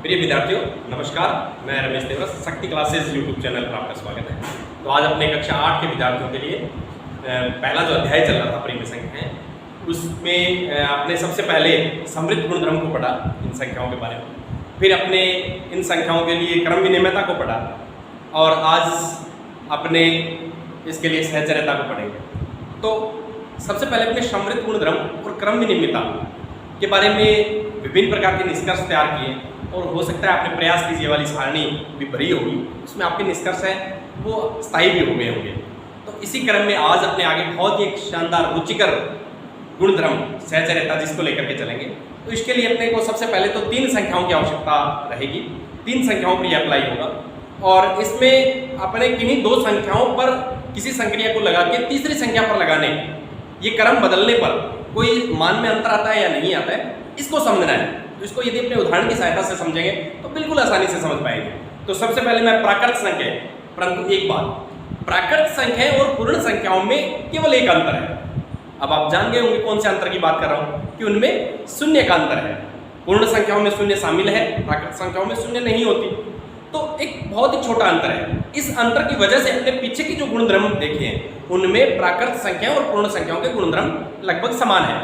प्रिय विद्यार्थियों नमस्कार, मैं रमेश देवरा, शक्ति क्लासेस यूट्यूब चैनल पर आपका स्वागत है। तो आज अपने कक्षा 8 के विद्यार्थियों के लिए पहला जो अध्याय चल रहा था परिमेय संख्याएं, उसमें आपने सबसे पहले समृद्ध गुणधर्म को पढ़ा, इन संख्याओं के बारे में। फिर अपने इन संख्याओं के लिए क्रम विनिमयता को पढ़ा और आज अपने इसके लिए सहचर्यता को पढ़ेंगे। तो सबसे पहले अपने समृद्ध गुणधर्म और क्रम विनिमयता के बारे में विभिन्न प्रकार के निष्कर्ष तैयार किए और हो सकता है आपने प्रयास कीजिए वाली सारणी भी भरी होगी, उसमें आपके निष्कर्ष हैं वो स्थायी भी हो गए होंगे। तो इसी क्रम में आज अपने आगे बहुत ही एक शानदार रुचिकर गुणधर्म सहचर्यता जिसको लेकर के चलेंगे। तो इसके लिए अपने को सबसे पहले तो 3 संख्याओं की आवश्यकता रहेगी। 3 संख्याओं पर यह अप्लाई होगा और इसमें अपने किन्हीं 2 संख्याओं पर किसी संक्रिया को लगा के तीसरी संख्या पर लगाने, ये क्रम बदलने पर कोई मान में अंतर आता है या नहीं आता है, इसको समझना है। तो इसको यदि अपने उदाहरण की सहायता से समझेंगे तो बिल्कुल आसानी से समझ पाएंगे। तो सबसे पहले मैं प्राकृत संख्या, परंतु एक बात, प्राकृत संख्याएं और पूर्ण संख्याओं में केवल एक अंतर है। अब आप जान गए होंगे कौन से अंतर की बात कर रहा हूं, कि उनमें शून्य का अंतर है। पूर्ण संख्याओं में शून्य शामिल है, प्राकृत संख्याओं में शून्य नहीं होती। तो एक बहुत ही छोटा अंतर है। इस अंतर की वजह से अपने पीछे की जो गुणधर्म देखे हैं उनमें प्राकृत संख्या और पूर्ण संख्याओं के गुणधर्म लगभग समान है।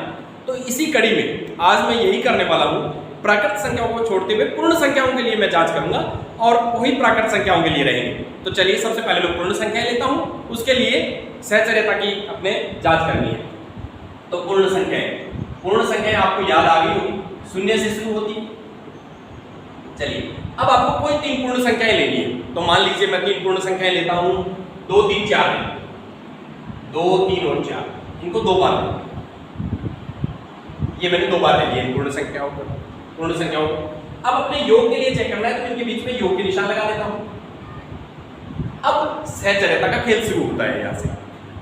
तो इसी कड़ी में आज मैं यही करने वाला हूँ, प्राकृत संख्याओं को छोड़ते हुए पूर्ण संख्याओं के लिए मैं जांच करूंगा और वही प्राकृत संख्याओं के लिए रहेंगे। तो चलिए सबसे पहले मैं पूर्ण संख्याएं लेता हूँ, उसके लिए सहचर्यता की अपने जांच करनी है। तो पूर्ण संख्याएं आपको याद आ गई होगी, शून्य से शुरू होती। चलिए अब आपको कोई 3 पूर्ण संख्याएं लेनी है। तो मान लीजिए मैं 3 पूर्ण संख्याएं लेता हूं, 2, 3, 4 2, 3 और 4, इनको 2 बार लें। ये मैंने 2 बार ले लिए पूर्ण संख्याओं को। अब अपने योग के लिए चेक करना है तो इनके बीच में योग के निशान लगा देता हूं। अब सहचर्यता का खेल शुरू होता है यहां से।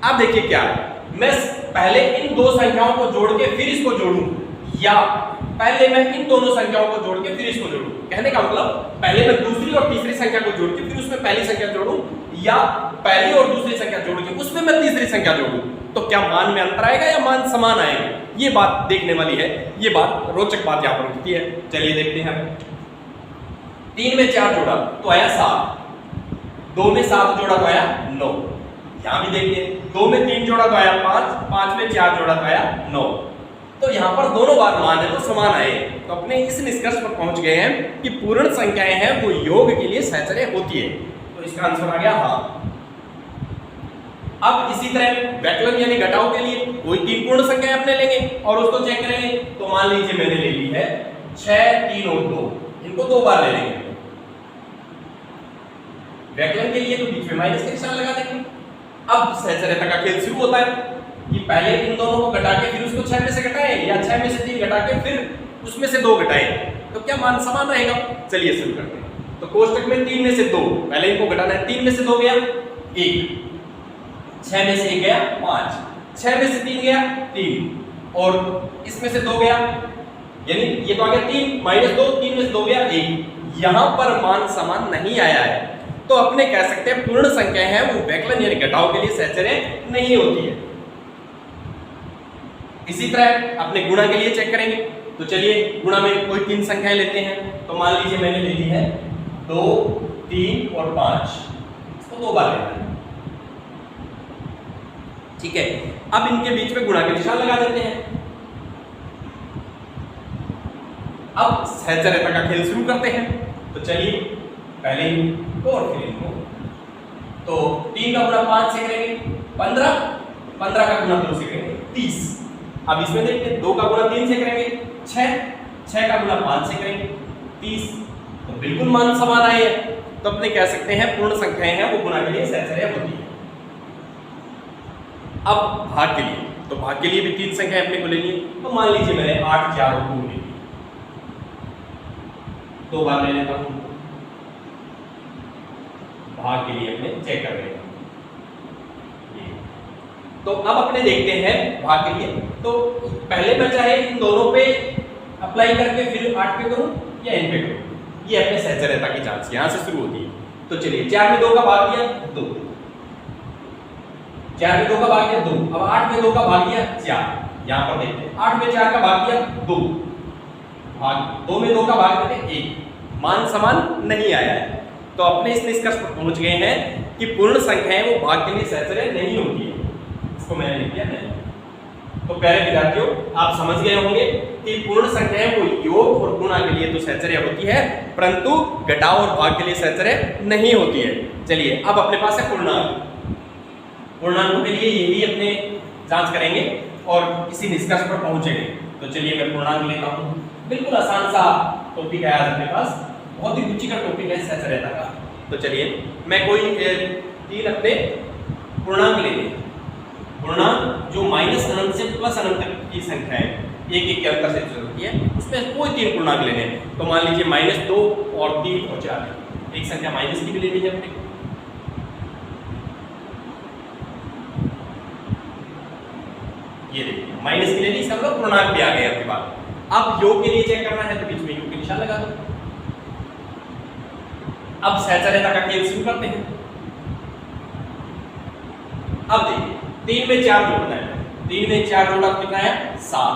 अब देखिए क्या है, मैं पहले इन 2 संख्याओं को जोड़ के फिर इसको जोड़ूं, या पहले मैं इन दोनों संख्याओं को जोड़ के फिर इसको जोड़ूं। कहने का मतलब पहले मैं दूसरी और तीसरी संख्या को जोड़ के फिर उसमें पहली संख्या जोड़ूं, या पहली और दूसरी संख्या जोड़ के उसमें मैं तीसरी संख्या जोड़ूं। तो क्या मान में अंतर आएगा या मान समान आएगा, ये बात देखने वाली है। ये बात रोचक बात यहां पर उठती है। चलिए देखते हैं। 3 में 4 जोड़ा तो आया 7, 2 में 7 जोड़ा तो आया 9। यहां भी देखिए 2 में 3 जोड़ा तो आया 5, 5 में 4 जोड़ा तो आया 9। तो यहाँ पर दोनों बार मान है वो समान आए। तो अपने इस निष्कर्ष पर पहुंच गए हैं कि पूर्ण संख्याएं हैं वो योग के लिए सहचर्य होती है। तो इसका आंसर आ गया हाँ। अब इसी तरह व्यकलन यानी घटाव के लिए कोई 3 पूर्ण संख्याएं अपने लेंगे और उसको चेक करेंगे। तो मान लीजिए मैंने ले ली है 6, 3 और 2, इनको 2 बार ले लेंगे। व्यकलन के लिए तो बीच में माइनस का निशान लगा देंगे। अब सहचर्यता का खेल शुरू होता है कि पहले इन दोनों को घटा के फिर उसको 6 में से घटाएं, या 6 में से 3 घटा के फिर उसमें से 2 घटाएं, तो क्या मान समान रहेगा। चलिए शुरू करते हैं। तो कोष्टक में 3 में से 2, पहले इनको घटाना है। 3 में से 2 गया 1, 6 में से 1 गया 5, 6 में से 3 गया 3 और इसमें से 2 गया, यानी ये तो आ गया 3 माइनस 2, 3 में से 2 गया 1। यहां पर मान समान नहीं आया है, तो अपने कह सकते हैं पूर्ण संख्याएं हैं वो व्यकलन यानी घटाव के लिए सहचर्य नहीं होती है। इसी तरह अपने गुणा के लिए चेक करेंगे। तो चलिए गुणा में कोई 3 संख्याएं लेते हैं। तो मान लीजिए मैंने ले ली है 2, 3 और 5, इसको 2 बार लेना है। ठीक है, अब इनके बीच में गुणा के निशान लगा देते हैं। अब सहचर्यता का खेल शुरू करते हैं। तो चलिए पहले इनको और फिर इनको। तो 3 का गुणा 5 से करेंगे 15, 15 का गुणा 2 से करेंगे 30। अब इसमें देखिए 2 का गुणा 3 से करेंगे 6, 6 का गुणा 5 से करेंगे 30। तो बिल्कुल मान समान आए हैं। तो अपने कह सकते हैं पूर्ण संख्याएं हैं वो गुणा के लिए सहचर्य होती है। अब भाग के लिए, तो भाग के लिए भी 3 संख्याएं अपने को लेनी है। तो मान लीजिए मैंने 8, 4 और 2 ले ली, 2 बार ले लेता हूं। भाग के लिए अपने चेक कर लेते हैं। तो अब अपने देखते हैं भाग के लिए। तो पहले मैं चाहे इन दोनों पे अप्लाई करके फिर 8 पे करूं या इन पे करूं, ये अपने सहचर्यता की जांच यहां से शुरू होती है। तो चलिए 4 में 2 का भाग दिया 2, 4 में 2 का भाग दिया 2। अब 8 में 2 का भाग दिया 4। यहां पर देखते हैं 8 में 4 का भाग दिया 2, भाग 2 में 2 का भाग देते 1, मान समान नहीं आया है। तो अपने इस निष्कर्ष पर पहुंच गए हैं कि पूर्ण संख्याएं वो भाग के लिए सहचर्य नहीं होती है। इसको मैंने लिख दिया नहीं। तो प्यारे विद्यार्थियों, आप समझ गए होंगे कि पूर्ण संख्याएं वो योग और गुणा के लिए तो सहचर्य होती है, परंतु घटाव और भाग के लिए सहचर्य नहीं होती है। चलिए अब अपने पास है पूर्णांक। पूर्णांकों के लिए ये भी अपने जांच करेंगे और इसी निष्कर्ष पर पहुंचेंगे। तो चलिए मैं पूर्णांक लेता हूं। बिल्कुल आसान सा टॉपिक है आज अपने पास, बहुत ही रुचि का टॉपिक है सहचर्यता का। तो चलिए मैं कोई 3 अपने पूर्णांक ले लें। पूर्णांक जो माइनस अनंत से प्लस अनंत तक की संख्या है, एक एक के अंतर से होती है, उसमें कोई 3 पूर्णांक लेने हैं। तो मान लीजिए -2 और 3 और 4 है। एक संख्या माइनस की भी ले लीजिए अपने। ये देखिए माइनस की ले ली, इसका मतलब पूर्णांक भी आ गए आपके पास। अब योग के लिए चेक करना है तो बीच में योग के निशान लगा दो। अब सहचर्यता का खेल शुरू करते हैं। अब देखिए 3 में 4 जोड़ना है। 3 में 4 जोड़ा कितना है? 7।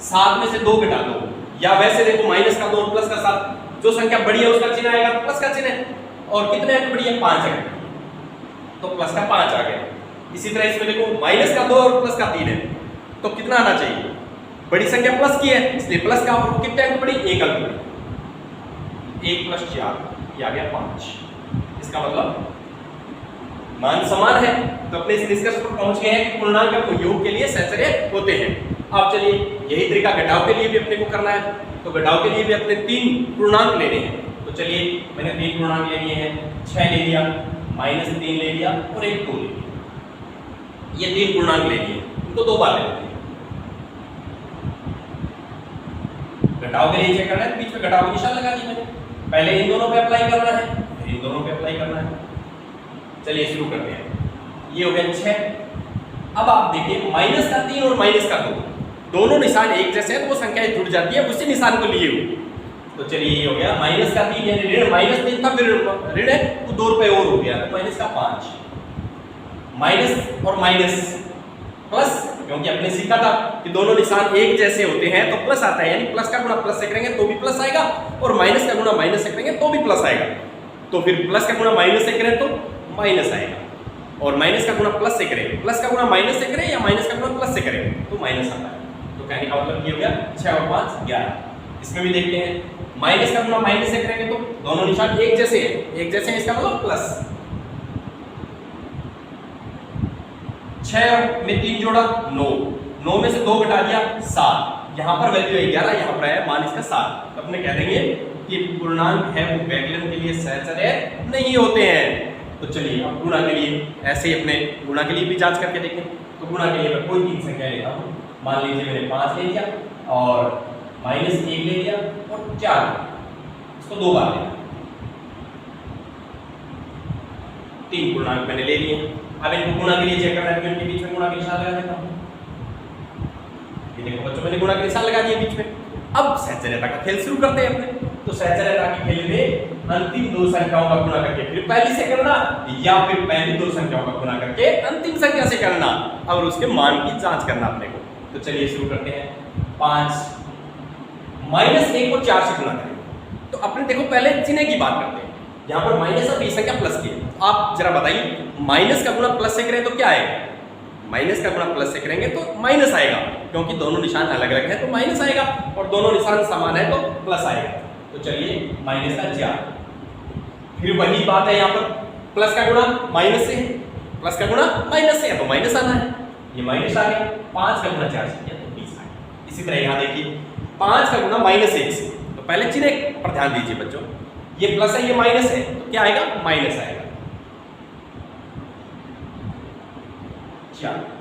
7 में से 2 घटा दो, या वैसे देखो माइनस का 2 प्लस का 7, जो संख्या बड़ी है उसका चिन्ह आएगा प्लस का चिन्ह है। और कितने अंक बड़ी है? 5 अंक, तो प्लस का 5 आ गया। इसी तरह इसमें देखो माइनस का 2 और प्लस का 3 है, तो कितना आना चाहिए? बड़ी संख्या प्लस की है इसलिए प्लस का, और कितने अंक बड़ी? 1 अंक बड़ी। 1 + 4 ये आ गया 5। इसका मतलब मान समान है। तो अपने इस निष्कर्ष पर पहुंच गए हैं कि पूर्णांक को योग के लिए सहचर्य होते हैं। अब चलिए यही तरीका घटाव के लिए भी अपने को करना है। तो घटाव के लिए भी अपने 3 पूर्णांक लेने हैं। तो चलिए मैंने 3 पूर्णांक ले लिए हैं। 6 ले लिया, -3 ले लिया और 1 2 ले लिया। ये 3 पूर्णांक ले लिए, इनको 2 बार ले लेते हैं। घटाव के लिए चेक करना है, बीच में घटाव का निशान लगा दिया मैंने। पहले इन दोनों पे अप्लाई करना है, फिर इन दोनों पे अप्लाई करना है। चलिए शुरू करते हैं। ये हो गया 6। अब आप देखिए -3 और -2 दोनों निशान एक जैसे हैं, तो वो संख्याएं जुड़ जाती है उसी निशान को लिए हुए। तो चलिए ये हो गया -3 यानी ऋण -3 था, फिर ऋण है तो 2 रुपए और हो गया, तो -5। माइनस और माइनस प्लस, क्योंकि अपने सीखा था कि दोनों निशान एक जैसे होते हैं तो प्लस आता है, यानी प्लस का गुणा प्लस से करेंगे तो भी प्लस आएगा, और माइनस का गुणा माइनस से करेंगे तो भी प्लस आएगा। तो फिर प्लस का गुणा माइनस से करें तो माइनस आएगा, और माइनस का गुणा प्लस से करें, प्लस का गुणा माइनस से करें या माइनस का गुणा प्लस से करें तो माइनस आता है। तो कहने का मतलब ये हो गया 6 और 5 11। इसमें भी देखते हैं माइनस का गुणा माइनस से करेंगे तो दोनों निशान एक जैसे हैं, एक जैसे हैं इसका मतलब प्लस। 6 में 3 जोड़ा 9, 9 में से 2 घटा दिया 7। यहाँ पर वैल्यू है 11, यहाँ पर है मान इसका 7। तो अपने कह देंगे कि पूर्णांक है वो व्यवकलन के लिए सहचर्य नहीं होते हैं। तो चलिए अब गुणा के लिए ऐसे ही अपने गुणा के लिए भी जांच करके देखें। तो गुणा के लिए मैं कोई 3 संख्या लेता हूँ। मान लीजिए मैंने 5 ले लिया और -1 ले लिया और 4, इसको 2 बार लेना। 3 पूर्णांक मैंने ले लिए। अब इनको गुणा के लिए चेक करना है, तो इनके बीच में गुणा के निशान लगा देता हूँ। ये देखो बच्चों, मैंने गुणा के निशान लगा दिए बीच में। अब सहचर्यता का खेल शुरू करते हैं अपने। तो सहचर्यता के खेल में अंतिम 2 संख्याओं का गुणा करके फिर पहली से करना, या फिर पहली 2 संख्याओं का गुणा करके अंतिम संख्या से करना, और उसके मान की जांच करना अपने को। तो चलिए शुरू करते हैं। 5 -1 को 4 से गुणा करेंगे। तो अपने देखो पहले चिन्ह की बात करते हैं। यहाँ पर माइनस और 20 संख्या प्लस की है। आप जरा बताइए माइनस का गुणा प्लस से करें तो क्या आएगा? माइनस का गुणा प्लस से करेंगे तो माइनस आएगा, क्योंकि दोनों निशान अलग अलग है तो माइनस आएगा, और दोनों निशान समान है तो प्लस आएगा। तो चलिए माइनस का 4। फिर वही बात है, यहाँ पर प्लस का गुणा माइनस से है, प्लस का गुणा माइनस से है तो माइनस आना है। ये माइनस आ गया। 5 का गुणा 4 से किया तो 20 आ गया। इसी तरह यहाँ देखिए 5 का गुणा -1 से, तो पहले चिन्ह पर ध्यान दीजिए बच्चों। ये प्लस है ये माइनस है, तो क्या आएगा? माइनस आएगा।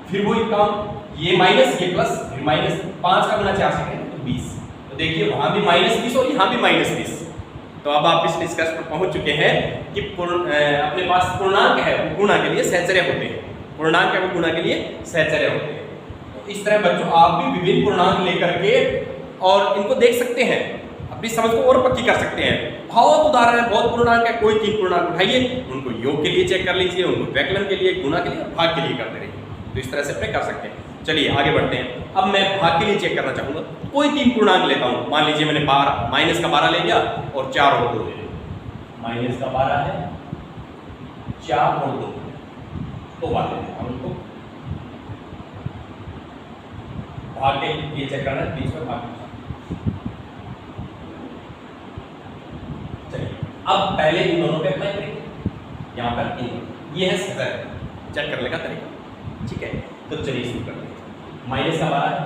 फिर वही काम, ये माइनस ये प्लस, फिर माइनस। 5 का गुणा 4 से करें तो 20। तो देखिए वहां भी -20 और यहाँ भी -20। तो अब आप इस निष्कर्ष पर पहुंच चुके हैं कि अपने पास पूर्णांक है वो गुणा के लिए सहचर्य होते हैं। पूर्णांक है वो गुणा के लिए सहचर्य होते हैं। तो इस तरह बच्चों आप भी विभिन्न पूर्णांक लेकर के और इनको देख सकते हैं, अपनी समझ को और पक्की कर सकते हैं। बहुत उदाहरण है, बहुत पूर्णांक है, कोई 3 पूर्णांक उठाइए, उनको योग के लिए चेक कर लीजिए, उनको व्यवकलन के लिए, गुणा के लिए और भाग के लिए करते रहिए। तो इस तरह से अपने कर सकते हैं। चलिए आगे बढ़ते हैं। अब मैं भाग के लिए चेक करना चाहूंगा, कोई तीन पूर्णांक लेता हूं। मान लीजिए मैंने 12 माइनस का 12 ले लिया और 4 और 2 ले लिया। माइनस का 12 है, 4 और 2 तो बात लेते हैं उनको भाग के लिए चेक करना है, बीच में भाग। चलिए अब पहले इन दोनों पे अप्लाई करेंगे। यहाँ पर ये है सदर चेक करने का तरीका, ठीक है। तो चलिए शुरू करते हैं। माइनस का 12 है,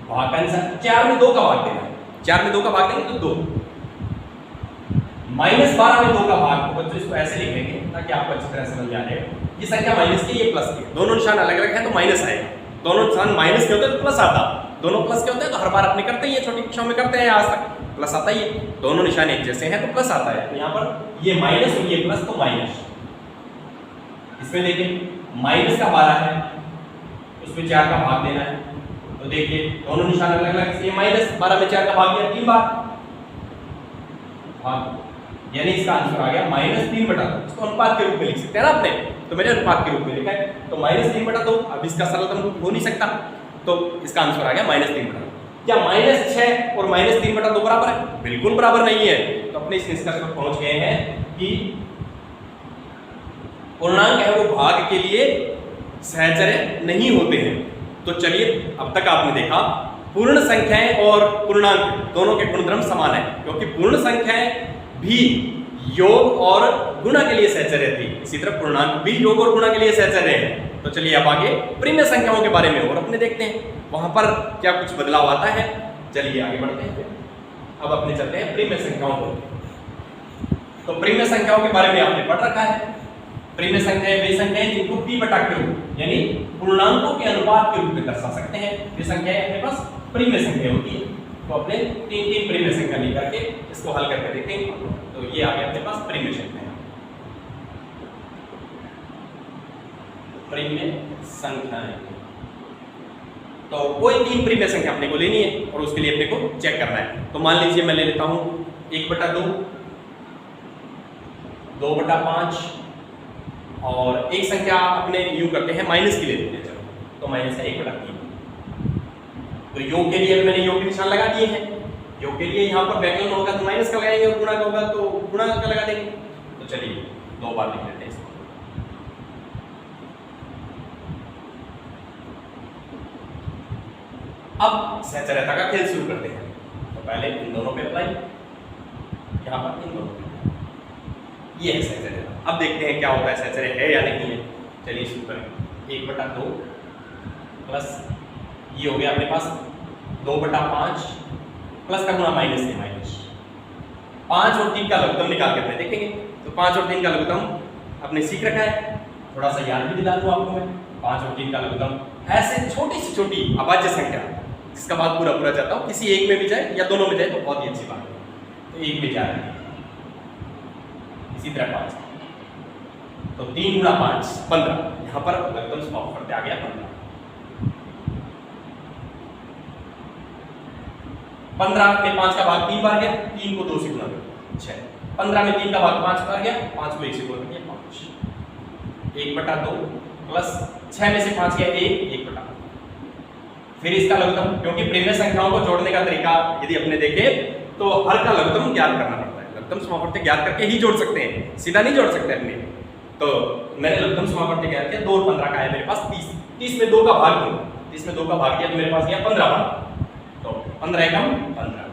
भाग का आंसर 4 में 2 का भाग देना है। 4 में 2 का भाग देंगे तो 2। माइनस 12 में 2 का भाग, तो बच्चों इसको ऐसे लिख लेंगे ताकि आपको अच्छी तरह समझ में आ जाए। ये संख्या माइनस की, ये प्लस की, दोनों निशान अलग अलग है तो माइनस आएगा। दोनों निशान माइनस के होते हैं तो प्लस आता, दोनों प्लस के होते हैं तो हर बार अपने करते ही है, छोटी कक्षाओं में करते हैं आज तक प्लस आता ही है। दोनों निशान एक जैसे हैं तो प्लस आता है। तो यहाँ पर ये माइनस और ये प्लस तो माइनस। इसमें देखिए माइनस का 12 है, उसमें 4 का भाग देना है। तो देखिए दोनों निशान अलग अलग, ये माइनस 12 में 4 का भाग दिया 3 बार भाग, यानी इसका आंसर आ गया -3/2। इसको अनुपात के रूप में लिख सकते हैं ना अपने, तो मैंने अनुपात के रूप में लिखा है। तो -3/2, अब इसका सरलतम रूप हो नहीं सकता, तो इसका आंसर आ गया -3/2। क्या -6 और -3/2 बराबर है? बिल्कुल बराबर नहीं है। तो अपने इस निष्कर्ष पर पहुंच गए हैं कि पूर्णांक है वो भाग के लिए सहचर्य नहीं होते हैं। तो चलिए अब तक आपने देखा पूर्ण संख्याएं और पूर्णांक दोनों के गुणधर्म समान है, क्योंकि पूर्ण संख्याएं भी योग और गुणा के लिए सहचर्य थी, इसी तरह पूर्णांक भी योग और गुणा के लिए सहचर्य है। तो चलिए अब आगे प्रिम्य संख्याओं के बारे में और अपने देखते हैं वहां पर क्या कुछ बदलाव आता है। चलिए आगे बढ़ते हैं। अब अपने चलते हैं प्रिम्य संख्याओं को। तो प्रिम्य संख्याओं के बारे में आपने पढ़ रखा है। प्रिम्य संख्याएं वे संख्याएं जिनको p/q यानी पूर्णांकों के अनुपात के रूप में दर्शा सकते हैं, वे संख्याएं अपने पास प्रिम्य संख्या होती है। तो अपने 3 प्रिम्य संख्या लेकर के इसको हल करके देखेंगे। तो ये आ गया अपने पास प्रिम्य संख्या। प्रिम्य संख्याएं, तो कोई 3 प्रिम्य संख्या अपने को लेनी है और उसके लिए अपने को चेक करना है। तो मान लीजिए मैं ले लेता हूं 1/2, 2/5 और एक संख्या अपने यूं करते हैं माइनस की ले लेते हैं। चलो तो माइनस है 1/3। तो योग के लिए मैंने योग के निशान लगा दिए हैं। योग के लिए यहाँ पर व्यंजन होगा तो माइनस का लगाएंगे और गुणा का होगा तो गुणा का लगा देंगे। तो चलिए 2 बार लिख लेते हैं इसको। अब सहचर्यता का खेल शुरू करते हैं। तो पहले इन दोनों पे अप्लाई, यहाँ पर इन दोनों पे, ये है सहचर्यता। अब देखते हैं क्या होता है, सहचर्य है या नहीं है। चलिए शुरू करें। 1/2 प्लस ये हो गया अपने पास 2/5 प्लस का गुणा माइनस है माइनस। 5 और 3 का लघुत्तम निकाल के अपने देखेंगे। तो 5 और 3 का लघुत्तम अपने सीख रखा है, थोड़ा सा याद भी दिला दूं आपको मैं। 5 और 3 का लघुत्तम ऐसे छोटी से छोटी अभाज्य संख्या जिसका बाद पूरा पूरा चाहता हूँ, किसी एक में भी जाए या दोनों में जाए तो बहुत ही अच्छी बात है। तो एक में जा रही है, इसी तरह 5, तो 3 × 5 15। यहाँ पर लघुत्तम समाप्त करते आ गया 15। 15 में 5 का भाग 3 बार गया, 3 को 2 से गुणा कर 6। 15 में 3 का भाग 5 बार गया, 5 को 1 से गुणा किया 5। 1/2 प्लस 6 में से 5 गया 1/2। फिर इसका लघुत्तम, क्योंकि प्रिम्य संख्याओं को जोड़ने का तरीका यदि अपने देखें तो हर का लघुत्तम ज्ञात करना पड़ता है। लघुत्तम समापवर्ती ज्ञात करके ही जोड़ सकते हैं, सीधा नहीं जोड़ सकते अपने। तो मैंने लघुत्तम समापवर्ती ज्ञात किया, 2 और 15 का है मेरे पास 30। 30 में 2 का भाग दूं, 30 में 2 का भाग दिया तो मेरे पास गया 15 बार। तो 15 एकम 15।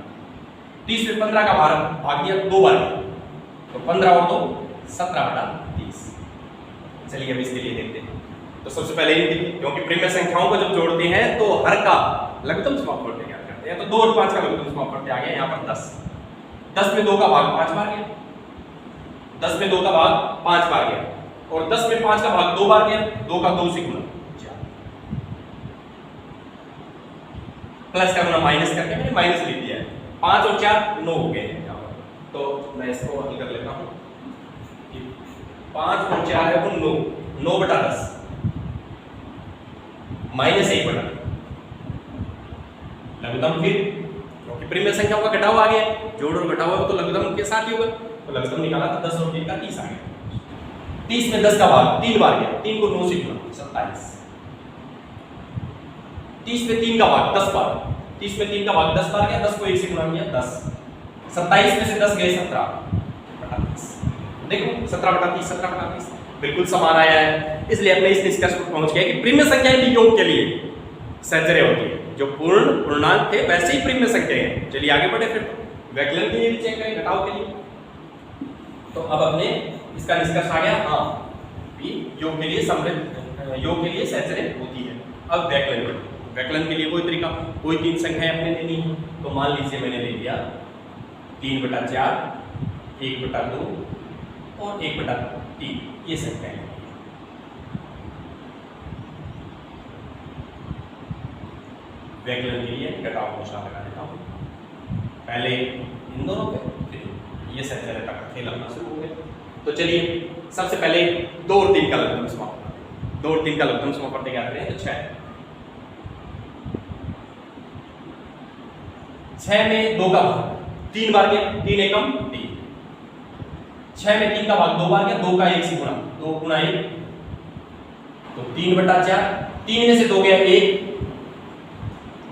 30 में 15 का भाग दिया 2 बार, तो 15 और 2 17/30। चलिए अब इसके लिए देखते हैं। तो सबसे पहले इनके, क्योंकि प्रिम्य संख्याओं को जब जोड़ते हैं तो हर का लघुत्तम समापवर्ती ज्ञात करते हैं। तो 2 और 5 का लघुत्तम समापवर्ती आ गया यहाँ पर 10। 10 में 2 का भाग 5 बार गया, 10 में 2 का भाग 5 बार गया, और 10 में 5 का भाग 2 बार गया, 2 का 2 से गुणा 4। प्लस का गुणा माइनस करके मैंने माइनस लिख दिया है। 5 और 4 9 हो गए हैं यहाँ पर। तो मैं इसको हल कर लेता हूँ। 5 और 4 है वो 9, 9/10 माइनस 1/2 लघुत्तम। फिर क्योंकि प्रिम्य संख्याओं का घटाव आ गया, जोड़ और घटाव हो तो लघुत्तम के साथ ही होगा। तो लघुत्तम निकाला तो 10 और 3 का 30 आ गया। 30 में 10 का भाग 3 बार गया, 3 को 9 से गुणा 27। 30 में 3 का भाग 10 बार, 30 में 3 का भाग 10 बार गया, 10 को 1 से गुणा किया 10, 27 में से 10 गए 17/30। देखो 17/30, 17/30 बिल्कुल समान आया है। इसलिए हमने इस निष्कर्ष पर पहुंच गया कि प्रिम्य संख्याएं भी योग के लिए सहचर्य होती है। जो पूर्णांक थे वैसे ही प्रिम्य संख्याएं हैं। चलिए आगे बढ़े, फिर वैकलन के लिए भी चेक करें, घटाव के लिए। तो अब अपने इसका निष्कर्ष आ गया, हाँ योग के लिए योग के लिए सहचर्य होती है। अब वैकलन के लिए कोई तरीका, कोई 3 संख्याएं अपने लेनी है। तो मान लीजिए मैंने ले लिया 3/4, 1/2 और 1/3, ये संख्याएं। वैकलन के लिए घटाव को निशान लगा देता हूं, पहले इन दोनों पे, फिर ये सहचर्य का खेल अपना शुरू हो गया। तो चलिए सबसे पहले 2 और 3 का लघुत्तम समापन करते हैं। 2 और 3 का लघुत्तम समापन क्या करते हैं? तो 6 में 2 का भाग 3 बार गया, 3 एकम 3। 6 में 3 का भाग 2 बार गया, 2 का 1 से गुणा, 2 गुणा 1 तो 3/4। 3 में से 2 गया 1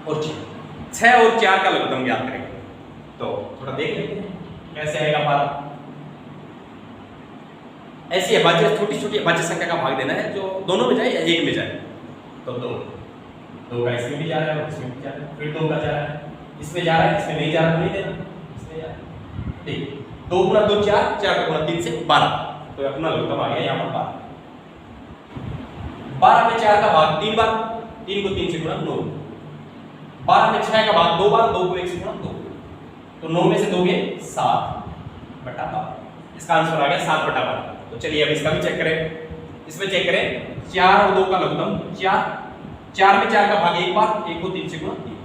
और 6 और 4 का लघुत्तम ज्ञात करेंगे। तो थोड़ा देख लेते हैं कैसे आएगा पारा। ऐसी अभाज्य, छोटी छोटी अभाज्य संख्या का भाग देना है जो दोनों में जाए या एक में जाए। तो 2 का इसमें भी जा रहा है, इसमें भी जा रहा है, फिर 2 का जा रहा है, इसमें जा रहा है, इसमें नहीं जा रहा तो नहीं देना, इसमें जा रहा है। ठीक, 2 गुणा 2 4, 4 गुणा 3 से 12। तो अपना लघुत्तम आ गया यहाँ पर 12। 12 में 4 का भाग 3 बार, 3 को 3 से गुणा 9। 12 में 6 का भाग 2 बार, 2 को 1 से गुणा 2। तो 9 में से 2 गए 7/12। इसका आंसर आ गया 7/12। तो चलिए अब इसका भी चेक करें। इसमें चेक करें 4 और 2 का लघुत्तम 4। 4 में 4 का भाग 1 बार, 1 को 3 से गुणा 3।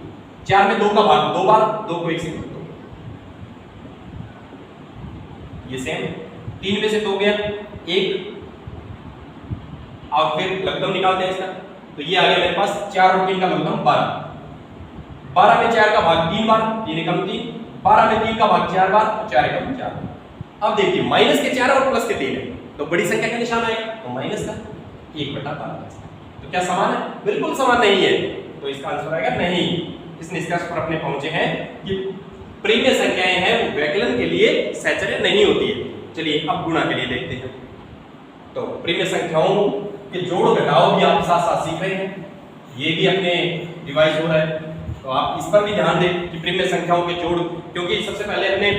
4 में 2 का भाग 2 बार, 2 को 1 से गुणा 2। ये सेम। 3 में से 2 गया 1 और फिर लघुत्तम निकालते हैं इसका। तो ये आ गया मेरे पास 4 और 3 का लघुत्तम 12। 12 में 4 का भाग 3 बार, 3 एकम 3। 12 में 3 का भाग 4 बार, 4 एकम 4। अब देखिए माइनस के 4 और प्लस के 3 है, तो बड़ी संख्या का निशान आएगा, तो माइनस का 1/12। तो क्या समान है? बिल्कुल समान नहीं है। तो इसका आंसर आएगा नहीं। इस निष्कर्ष पर अपने पहुंचे हैं कि प्रिम्य संख्याएं हैं वो वैकलन के लिए सहचर्य नहीं होती है। चलिए अब गुणा के लिए देखते हैं। तो प्रिम्य संख्याओं के जोड़ घटाव भी आप साथ साथ सीख रहे हैं, ये भी अपने डिवाइस हो रहा है। तो आप इस पर भी ध्यान दें कि प्रिम्य संख्याओं के जोड़, क्योंकि सबसे पहले हमने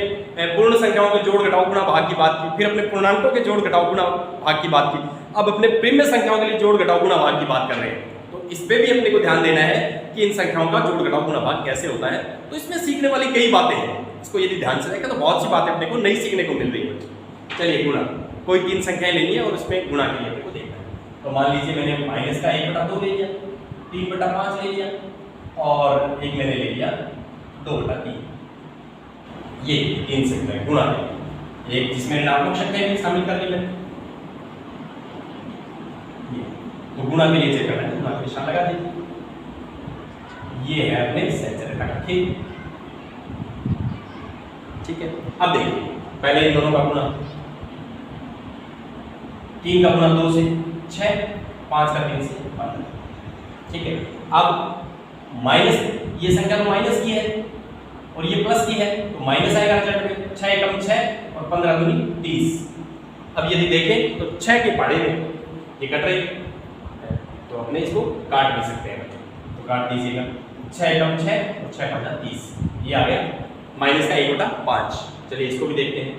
पूर्ण संख्याओं के जोड़ घटाव गुणा भाग की बात की, फिर अपने पूर्णांकों के जोड़ घटाव गुणा भाग की बात की, अब अपने प्रिम्य संख्याओं के लिए जोड़ घटाव गुणा भाग की बात कर रहे हैं। तो इस पे भी अपने को ध्यान देना है कि इन संख्याओं का जोड़ घटाव गुणा भाग कैसे होता है। तो इसमें सीखने वाली कई बातें हैं, इसको यदि ध्यान से देखें तो बहुत सी बातें अपने को नई सीखने को मिल रही है। चलिए गुणा, कोई 3 संख्याएं लेनी है और उसमें गुणा के लिए अपने को देखना है। तो मान लीजिए मैंने माइनस का 1/2 ले लिया, 3/5 ले लिया और एक मैंने ले लिया 2/3। ये 3 संख्याएं गुणा के, एक जिसमें ऋणात्मक संख्याएं भी शामिल कर ली मैंने। तो गुणा के लिए चेक करना है, गुणा का निशान लगा दीजिए। ये है अपने सहचर्य का खेल। ठीक है, अब देखिए पहले इन दोनों का गुणा, 3 का गुणा 2 से 6, 5 का 3 से 15। ठीक है, अब माइनस, ये संख्या तो माइनस की है और ये प्लस की है, तो माइनस आएगा रिजल्ट में। 6 एकम 6 और 15 दूनी 30। अब यदि देखें तो 6 के पहाड़े में ये कट रही, तो अपने इसको काट भी सकते हैं। तो काट दीजिएगा, 6 एकम 6 और 6 15 30। ये आ गया माइनस का 1/5। चलिए इसको भी देखते हैं।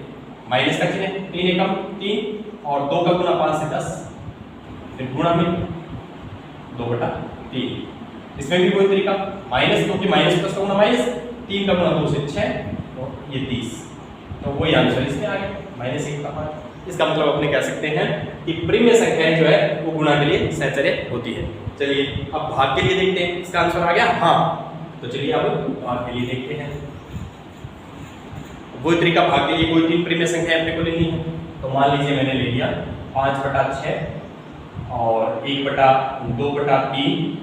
माइनस का चिन्ह 3 एकम 3 और 2 का गुणा 5 से 10, फिर गुणा में 2/3। इसमें भी कोई तरीका, माइनस, क्योंकि माइनस प्लस का गुणा माइनस, 3 का गुणा 2 से 6 और ये 30। तो वही आंसर इसमें आ गया -1/5। इसका मतलब अपने कह सकते हैं कि प्रिम्य संख्याएं जो है वो गुणा के लिए सहचर्य होती है। चलिए अब भाग के लिए देखते हैं, इसका आंसर आ गया हाँ। तो चलिए अब भाग के लिए देखते हैं। वही तरीका, भाग के लिए कोई 3 प्रिम्य संख्या अपने को लेनी है। तो मान लीजिए मैंने ले लिया 5/6 और 1/2/3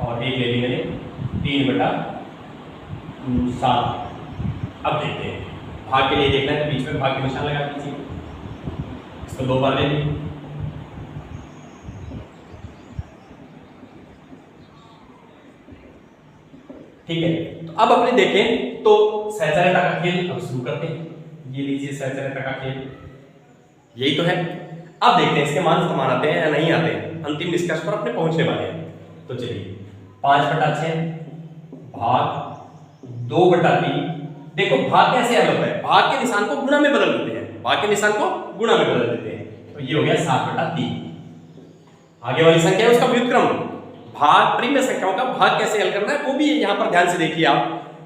और एक ले ली मैंने 3/7। अब देखते हैं, भाग के लिए देखना है तो बीच में भाग के निशान लगा दीजिए। इसको 2 बार ले ली, ठीक है, तो अब अपने देखें तो सहजनता का खेल अब शुरू करते हैं। ये लीजिए सहजनता का खेल, यही तो है। अब देखते हैं इसके मान समान आते हैं या नहीं आते हैं, अंतिम निष्कर्ष पर अपने पहुंचने वाले हैं। तो चलिए 5/6 भाग 2/3। देखो भाग कैसे हल होता है, भाग के निशान को गुणा में बदल देते हैं, भाग के निशान को गुणा में बदल देते हैं। तो ये हो गया 7/3। आगे वाली संख्या है उसका व्युत्क्रम। भाग प्रिय संख्याओं का भाग कैसे हल करना है वो भी यहाँ पर ध्यान से देखिए आप।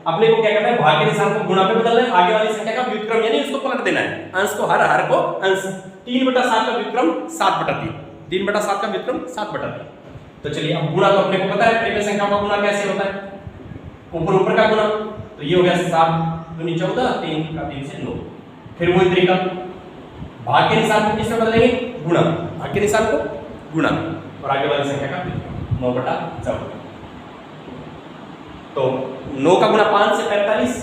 अपने को क्या करना है, भाग के निशान को गुणा में बदलना है, आगे वाली संख्या का व्युत्क्रम यानी उसको पलट देना है, अंश को हर को अंश। 3/7 का व्युत्क्रम 7/3, 3/7 का व्युत्क्रम 7/3। तो चलिए अब गुणा तो अपने को पता है, प्रिय संख्याओं का गुणा कैसे होता है, ऊपर ऊपर का गुणा। तो ये हो गया 7 दूनी 14, 3 का 3 से 9। फिर वही तरीका, भाग के निशान को किसमें बदलेंगे, गुणा, भाग के निशान को गुणा, और आगे वाली संख्या का 9/14। तो 9 का गुणा 5 से 45,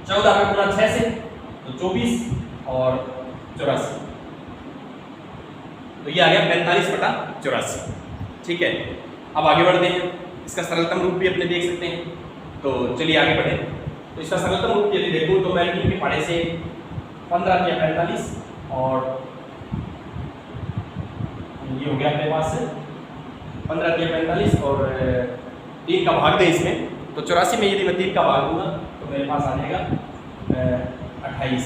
14 का गुणा 6 से तो 24 और 84। तो ये आ गया 45/84। ठीक है, अब आगे बढ़ते हैं। इसका सरलतम रूप भी अपने देख सकते हैं। तो चलिए आगे बढ़े। तो इसका सरलतम रूप यदि देखूं तो मैं के पढ़े से 15 या 45 और ये हो गया अपने पास 15 या 45 और 3 का भाग दें इसमें, तो 84 में यदि मैं 3 का भाग दूंगा तो मेरे पास आ जाएगा 28।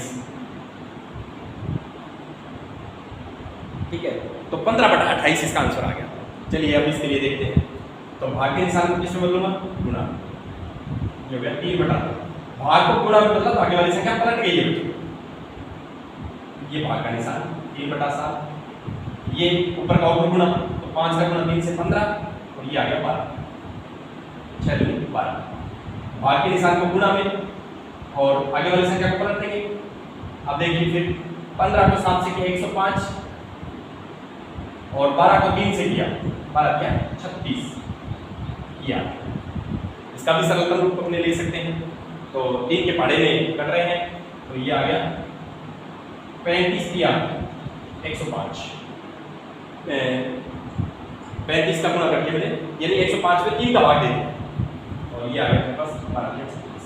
ठीक है, तो 15/28 इसका आंसर आ गया। चलिए अब इसके लिए देखते हैं। तो भाग के निशान को किसमें बदलूंगा, गुणा। ये हो गया 3/2। भाग को गुणा में बदला तो आगे वाली संख्या पलट गई है। ये भाग का निशान 3/7, ये ऊपर का ऊपर गुणा, तो 5 का गुणा 3 से 15 और ये आ गया 12, 6 दूनी 12। भाग के निशान को गुणा में और आगे वाली संख्या को पलट देंगे। अब देखिए फिर 15 को 7 से किया 105 और 12 को 3 से किया 12 किया 36 किया। इसका भी सरलतम रूप अपने ले सकते हैं। तो 3 के पहाड़े में कट रहे हैं, तो ये आ गया 35 किया 105, 35 का गुणा करके मैंने यानी 105 में 3 का भाग दे दिया और ये आ गया बस 1236।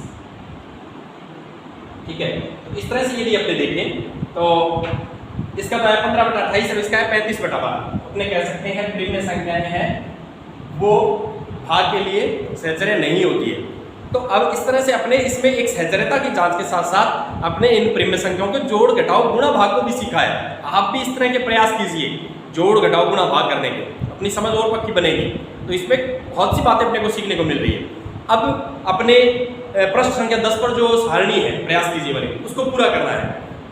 ठीक है, तो इस तरह से यदि अपने देखें तो इसका तो है 15/28 और इसका है 35/12। अपने कह सकते हैं प्रिय संख्याएं हैं वो भाग के लिए सहचर्य नहीं होती है। तो अब इस तरह से अपने इसमें एक सहचर्यता की जांच के साथ साथ अपने इन प्रिय संख्याओं को जोड़ घटाओ गुणा भाग को भी सीखा है। आप भी इस तरह के प्रयास कीजिए, जोड़ घटाओ गुणा भाग करने के, अपनी समझ और पक्की बनेगी। तो इसमें बहुत सी बातें अपने को सीखने को मिल रही है। अब अपने प्रश्न संख्या 10 पर जो सारणी है प्रयास कीजिए वाली, उसको पूरा करना है।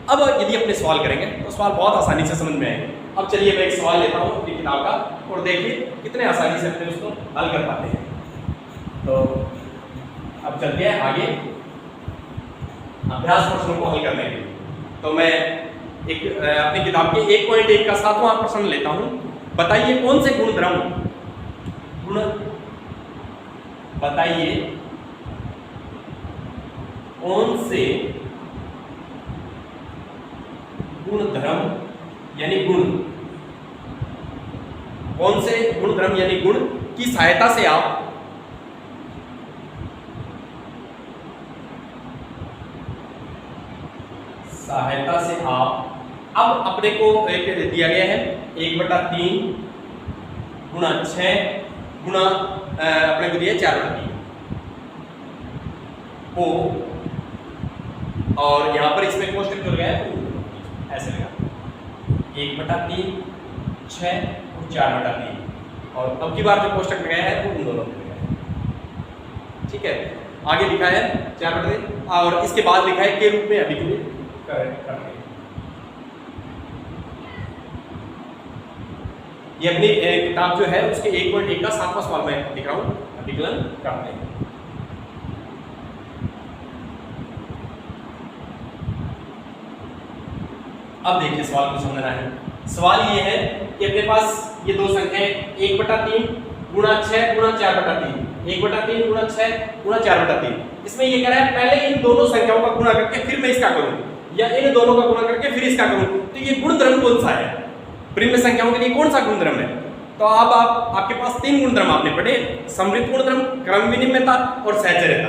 अब यदि अपने सवाल करेंगे तो सवाल बहुत आसानी से समझ में आएंगे। अब चलिए मैं एक सवाल लेता हूँ अपनी किताब का और देखिए कितने आसानी से अपने उसको हल कर पाते हैं। तो अब चलते हैं आगे अभ्यास प्रश्नों को हल करने के लिए। तो मैं एक अपनी किताब के 1.1 का 7वां प्रश्न लेता हूँ। बताइए कौन से बताइए कौन से गुणधर्म यानी गुण, कौन से गुणधर्म यानी गुण की सहायता से आप अब अपने को एक दिया गया है 1/3 गुणा 6 गुणा अपने को दिया 4/3 को, और यहां पर इसमें कोष्टक जुड़ गया है ऐसे लगा 1/3 6 और 4/3 और अब की बार जो कोष्टक लगाया है वो उन दोनों में लगाया है। ठीक है, आगे लिखा है 4/3 और इसके बाद लिखा है के रूप में अभी के लिए करते हैं। ये अपनी किताब जो है उसके 1.1 का 7वां सवाल मैं लिख रहा हूं, अभिकलन करते हैं। अब देखिए सवाल को समझना है। सवाल ये है कि अपने पास ये दो संख्याएं 1/3 गुणा 6 गुणा 4/3, 1/3 गुणा 6 गुणा 4/3। इसमें ये कह रहा है पहले इन दोनों संख्याओं का गुणा करके फिर मैं इसका करूं, या इन दोनों का गुणा करके फिर इसका करूं। तो ये गुणधर्म कौन सा है, प्रिय संख्याओं के लिए कौन सा गुणधर्म है? तो अब आपके पास 3 गुणधर्म आपने पढ़े, समृद्ध गुणधर्म, क्रम विनिमयता और सहचर्यता।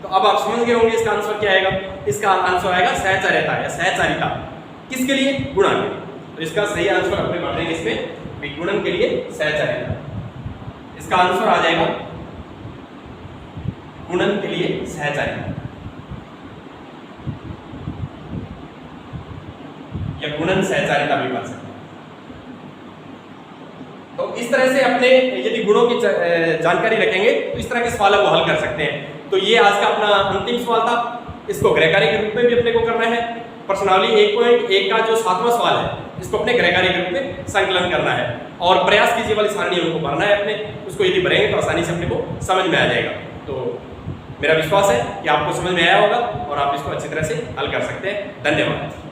तो अब आप समझ गए होंगे इसका आंसर क्या आएगा। इसका आंसर आएगा सहचर्यता या सहचारिता। किसके लिए? गुणन के लिए। तो इसका सही आंसर अपने बांटेंगे इसमें, गुणन के लिए सहचारिता। इसका आंसर आ जाएगा गुणन के लिए सहचारिता या गुणन सहचारिता भी बन सकता है। तो इस तरह से अपने यदि गुणों की जानकारी रखेंगे तो इस तरह के सवालों को हल कर सकते हैं। तो ये आज का अपना अंतिम सवाल था। इसको ग्रहकारी के रूप में भी अपने को करना है। प्रश्नावली 1.1 का जो 7वां सवाल है इसको अपने ग्रहकारी के रूप में संकलन करना है और प्रयास कीजिए वाली सारणी उनको भरना है अपने। उसको यदि भरेंगे तो आसानी से अपने को समझ में आ जाएगा। तो मेरा विश्वास है कि आपको समझ में आया होगा और आप इसको अच्छी तरह से हल कर सकते हैं। धन्यवाद।